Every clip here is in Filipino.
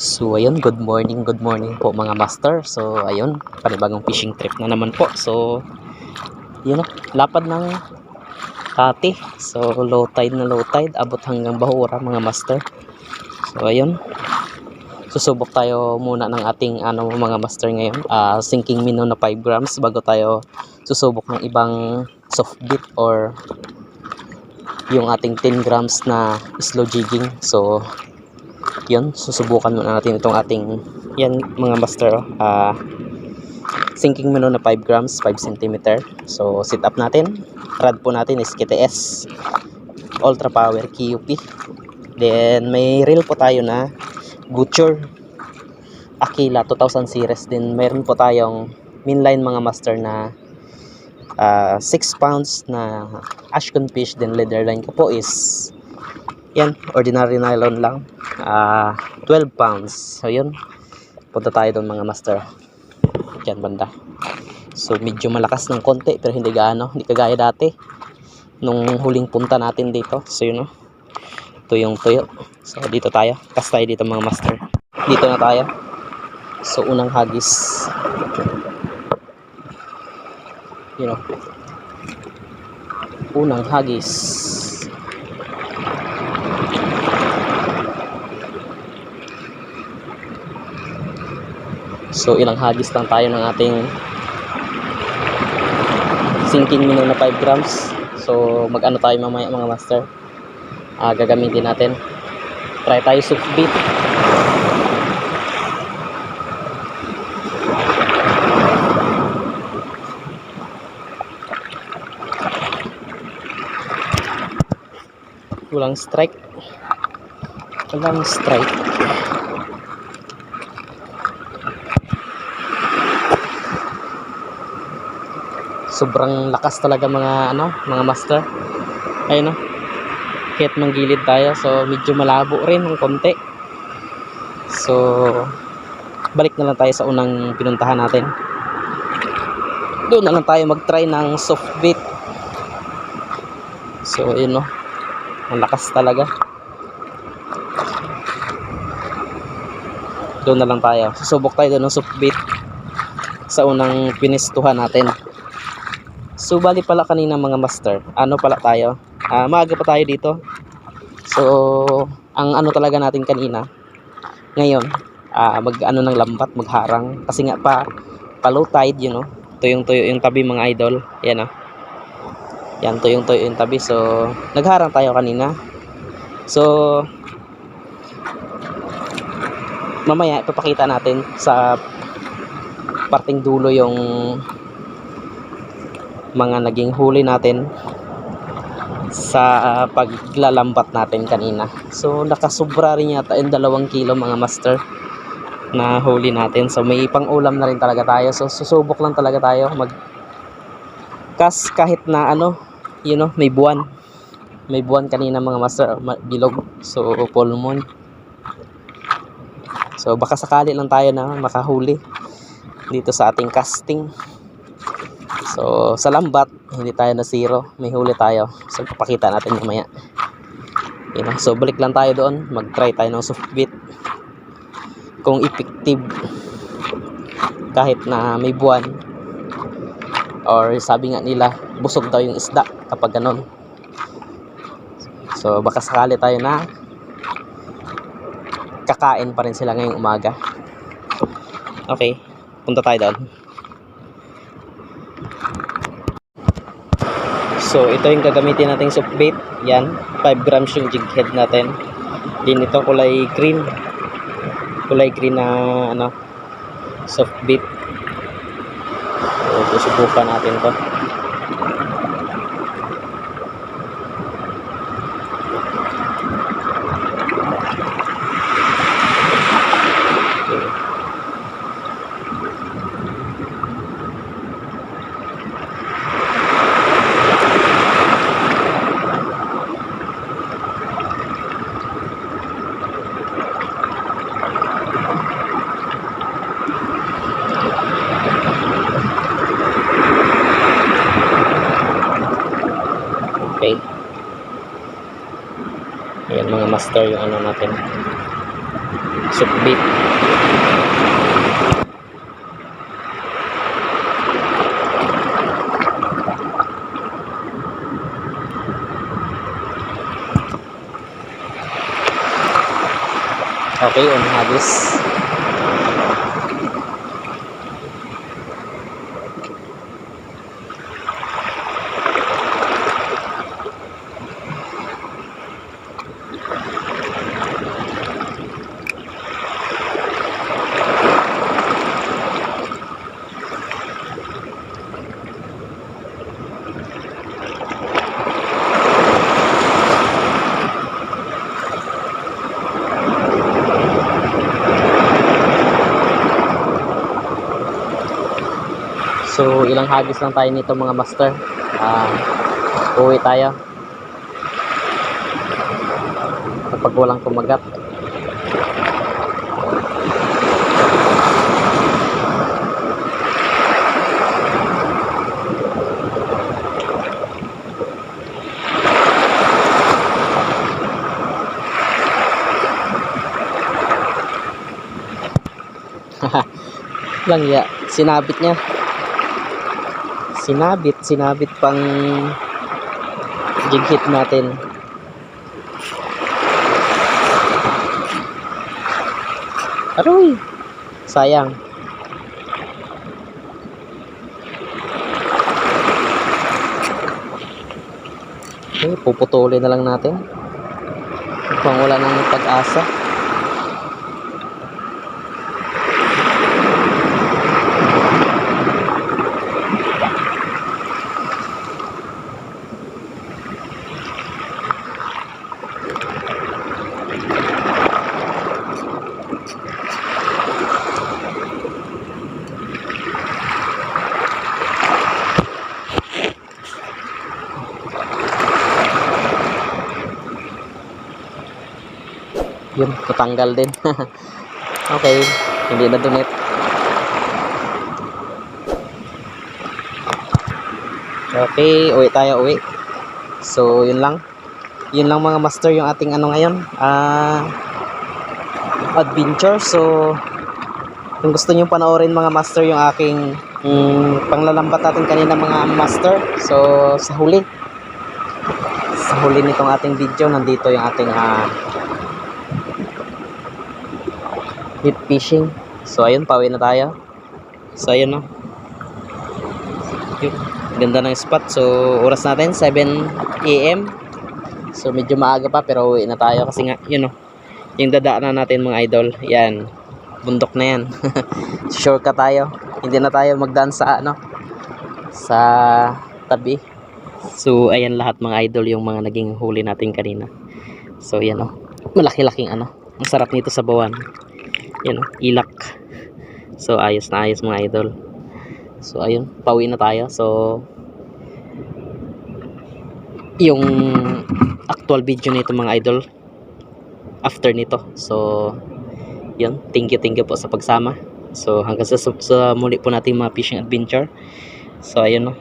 So ayun, good morning po mga master. So ayun, panibagong fishing trip na naman po. So yun o, lapad ng Kati. So low tide, abot hanggang Bahura mga master. So ayun, susubok tayo muna ng ating mga master ngayon, sinking minnow na 5 grams bago tayo susubok ng ibang soft bait or yung ating 10 grams na slow jigging. So yun, susubukan muna natin itong ating yan mga master, sinking minnow na 5 grams 5 cm. So sit up natin, rod po natin is KTS Ultra Power QP. Then may reel po tayo na Butcher Aquila 2000 series. Then meron po tayong mainline mga master na 6 pounds na Ashcon fish. Then leader line ko po is yan, ordinary nylon lang, 12 pounds. So yun, punta tayo doon mga master, dyan banda. So medyo malakas ng konti pero hindi gaano, hindi kagaya dati nung huling punta natin dito. So yun o, tuyong tuyo. So dito tayo, cast tayo dito mga master. Dito na tayo. So unang hagis, yun o, unang hagis. So ilang hagis lang tayo ng ating sinking minnow na 5 grams. So mag-ano tayo mamaya mga master, gagamitin natin, try tayo soft bait. Walang strike. Sobrang lakas talaga mga mga master. Ayun o, kahit manggilid tayo, so medyo malabo rin ng konti. So balik na lang tayo sa unang pinuntahan natin. Doon na lang tayo mag-try ng soft bait. So ayun o, ang lakas talaga. Doon na lang tayo, susubok tayo doon ng soft bait sa unang pinistuhan natin. So bali pala kanina mga master, pala tayo, maaga pa tayo dito. So ang talaga natin kanina ngayon, ng lambat, magharang kasi nga pa low tide, tuyong tuyo yung tabi mga idol. Yan yan, tuyong tuyo yung tabi. So nagharang tayo kanina. So mamaya ipapakita natin sa parting dulo yung mga naging huli natin sa paglalambat natin kanina. So nakasubra rin yata yung 2 kilo mga master na huli natin. So may pang ulam na rin talaga tayo. So susubok lang talaga tayo mag cast kahit na may buwan. May buwan kanina mga master, bilog. So full moon. So baka sakali lang tayo na makahuli dito sa ating casting. So sa lambat hindi tayo na zero, may huli tayo. So papakita natin mamaya. So balik lang tayo doon, mag-try tayo ng soft bait kung effective kahit na may buwan, or sabi nga nila busog daw yung isda kapag ganon. So baka sakali tayo na kakain pa rin sila ngayong umaga. Okay, punta tayo doon. So ito yung gagamitin nating soft bait. Yan, 5 grams yung jig head natin. Din ito kulay green na soft bait. So susubukan natin to. Okay. Ayan mga master yung natin. Sukbit. Okay, on hagis. So, ilang hagis lang tayo nito mga master. Uwi tayo. Kapag walang kumagat. Lang ya, sinabit niya. Sinabit pang jig hit natin. Aroy, sayang. Okay, puputulin na lang natin. Mukhang wala nang pag-asa. Yun, natanggal din. Okay, hindi na dunit. Okay, uwi tayo, uwi. So, yun lang. Yun lang mga master yung ating ano ngayon. Adventure. So, kung gusto nyo panoorin mga master yung aking panglalambat natin kanina mga master. So, sa huli nitong ating video, nandito yung ating hit fishing. So ayun, pauwi na tayo. So ayun, no, yun, ganda ng spot. So oras natin 7 AM. So medyo maaga pa pero uwi na tayo kasi nga yun, no, yung dadaanan natin mga idol, yan, bundok na yan. Shortcut tayo, hindi na tayo magdaan sa sa tabi. So ayan lahat mga idol yung mga naging huli natin kanina. So yan, no, malaki-laking ang sarap nito sa bawan. Yan, ilak. So ayos na ayos mga idol. So ayun, pauwi na tayo. So yung actual video nito mga idol after nito. So yun, thank you po sa pagsama. So hanggang sa muli po natin mga fishing adventure. So ayun, no,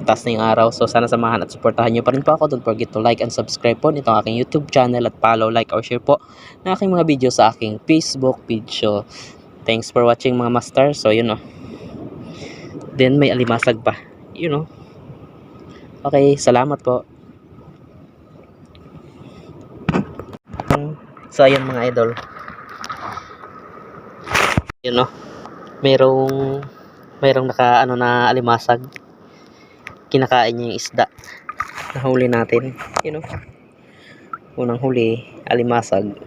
taas na yung araw. So sana samahan at suportahan nyo pa rin po ako. Don't forget to like and subscribe po nitong aking YouTube channel at follow, like, or share po na aking mga video sa aking Facebook page. So thanks for watching mga master. So yun, no, then may alimasag pa, you know. Okay, salamat po. So ayun mga idol, yun, no, mayroong naka na alimasag, kinakain niya yung isda na huli natin, you know. Unang huli, alimasag.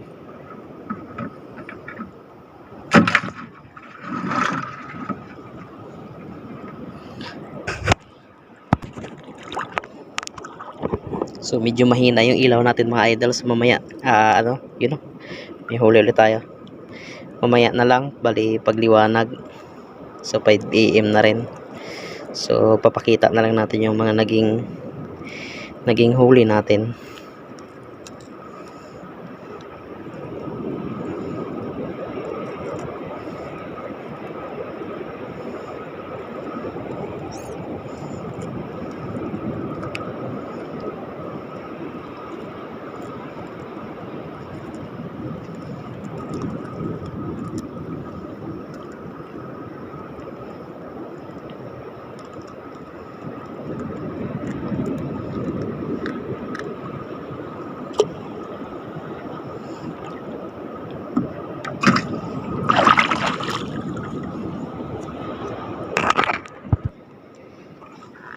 So medyo mahina yung ilaw natin mga idols. Mamaya you know, may huli ulit tayo. Mamaya na lang, bali pagliwanag. So 5 AM na rin. So papakita na lang natin yung mga naging huli natin.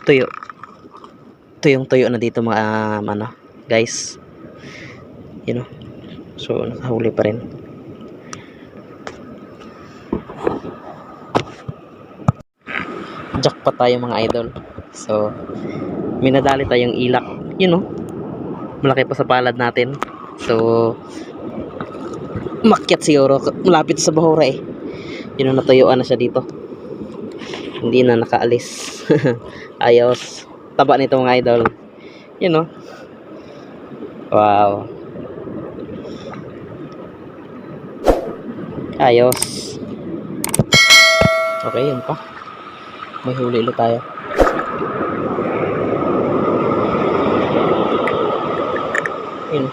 tuyo. Tuyong-tuyo na dito mga ano, guys. You know. So nakahuli pa rin. Jackpot tayo mga idol. So minadali tayong ilak, you know. Malaki pa sa palad natin. So makyat siguro malapit sa bahura eh. You know, natuyuan na siya dito. Hindi na nakaalis. Ayos. Taba nito mga idol. You know. Wow. Ayos. Okay, yun pa. May huli ulit tayo. Yun.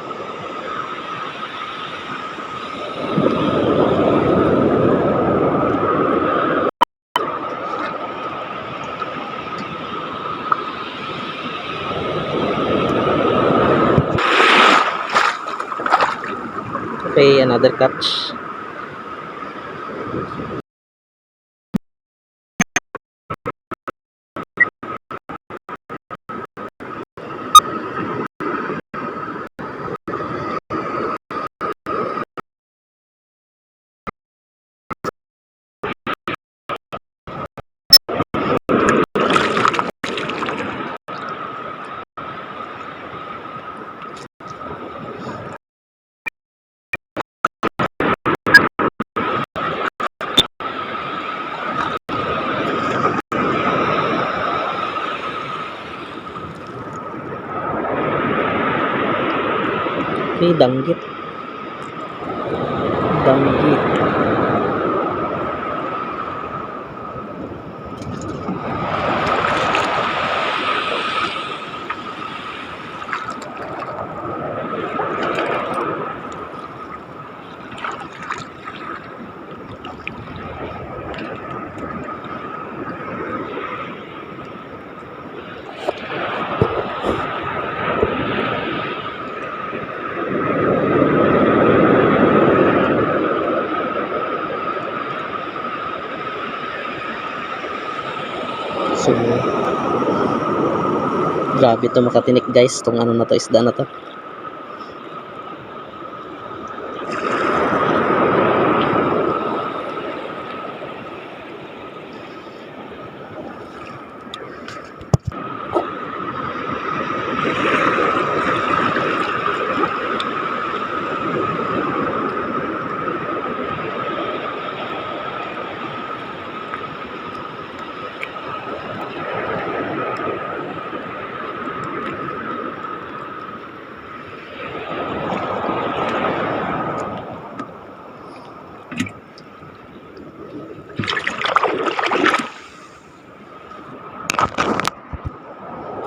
Okay, another catch. Okay, danggit. Danggit. So, grabe to makatinik guys, tong ano na to, isda na to.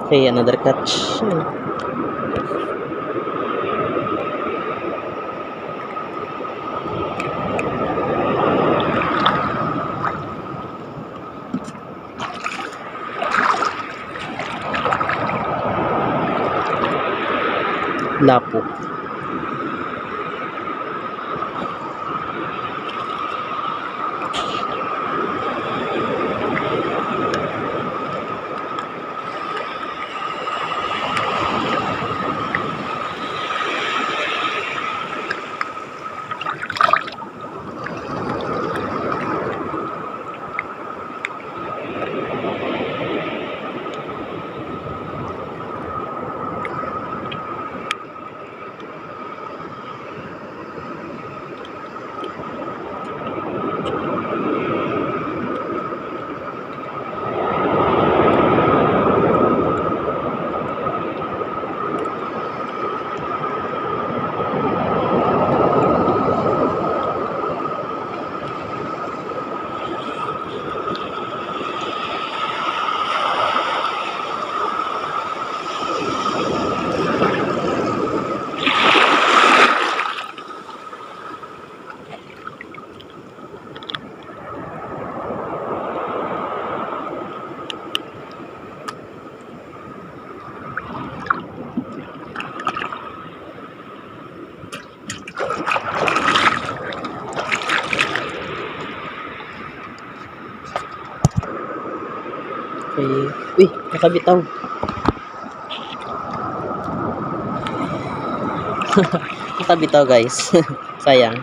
Okay, another catch. Lapo. Uy, nakabitaw. Nakabitaw guys. Sayang.